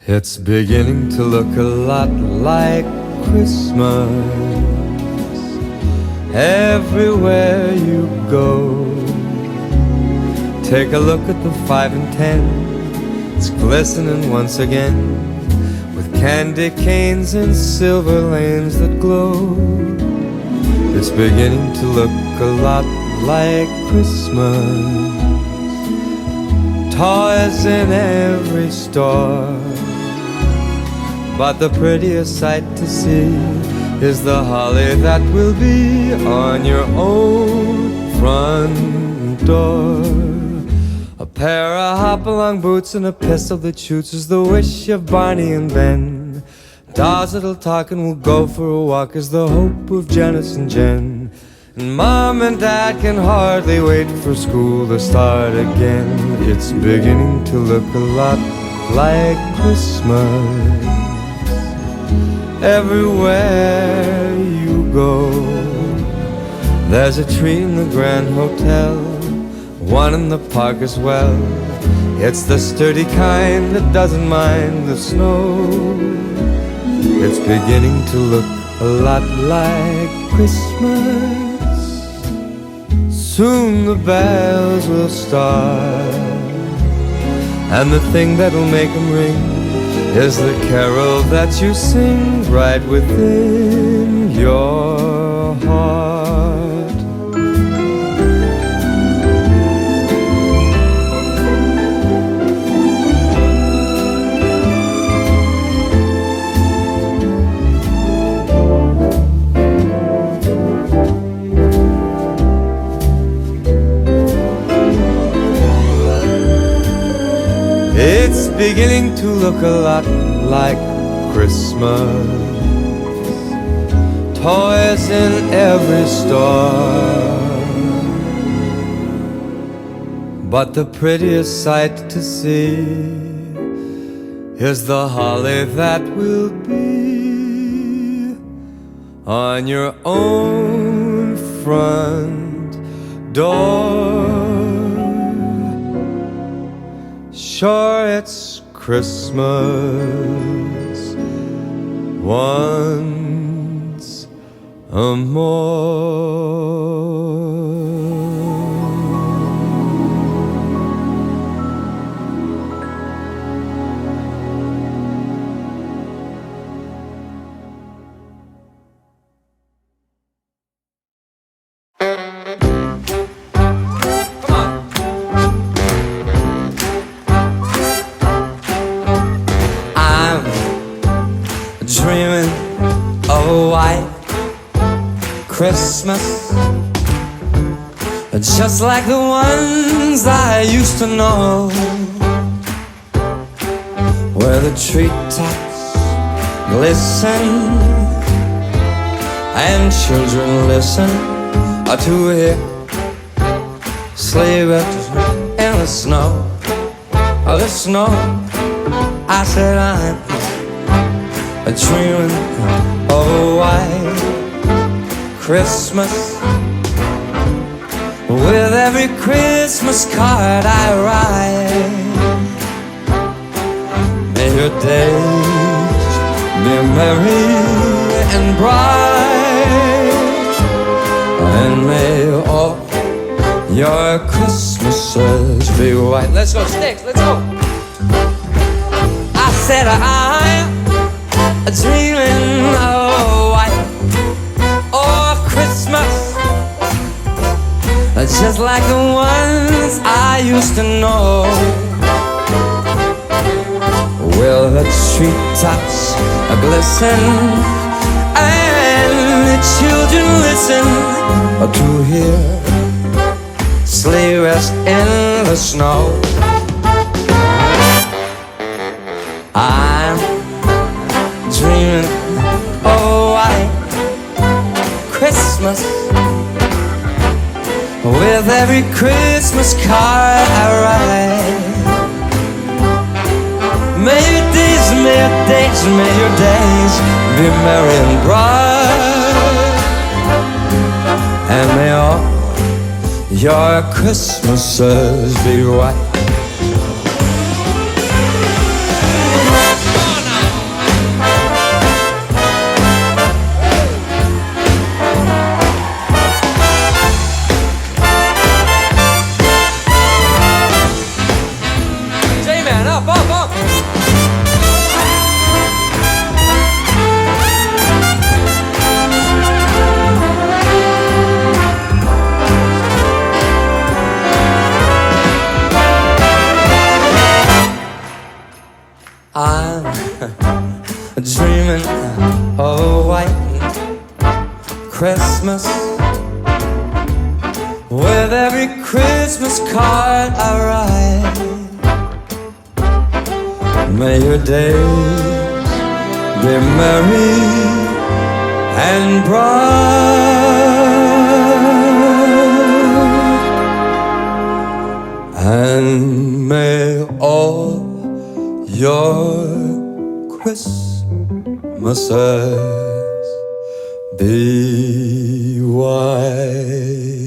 It's beginning to look a lot like Christmas everywhere you go. Take a look at the 5 and 10. It's glistening once again with candy canes and silver lanes that glow. It's beginning to look a lot like Christmas. Toys in every store, but the prettiest sight to see is the holly that will be on your own front door. A pair of hop-along boots and a pistol that shoots is the wish of Barney and Ben. Dolls that'll talk and will go for a walk is the hope of Janice and Jen. And Mom and Dad can hardly wait for school to start again. It's beginning to look a lot like Christmas everywhere you go. There's a tree in the Grand Hotel, one in the park as well. It's the sturdy kind that doesn't mind the snow. It's beginning to look a lot like Christmas. Soon the bells will start, and the thing that'll make them ring is the carol that you sing right within your heart. It's beginning to look a lot like Christmas. Toys in every store, but the prettiest sight to see is the holly that will be on your own front door. Sure, it's Christmas once more. Dreaming of a white Christmas, just like the ones I used to know, where the treetops glisten and children listen to hear sleigh bells in the snow. Oh, the snow. I said I'm dreaming of a white Christmas. With every Christmas card I write, may your days be merry and bright, and may all your Christmases be white. Let's go, Sticks, let's go. I said I'm dreaming of a white Christmas, just like the ones I used to know, where the treetops glisten and the children listen to hear sleigh rest in the snow. I'm dreaming of a white Christmas, with every Christmas card I write. May your days, may your days, may your days be merry and bright, and may all your Christmases be white. dreaming of a white Christmas. With every Christmas card I write, may your days be merry and bright, and may all your Christmases be white.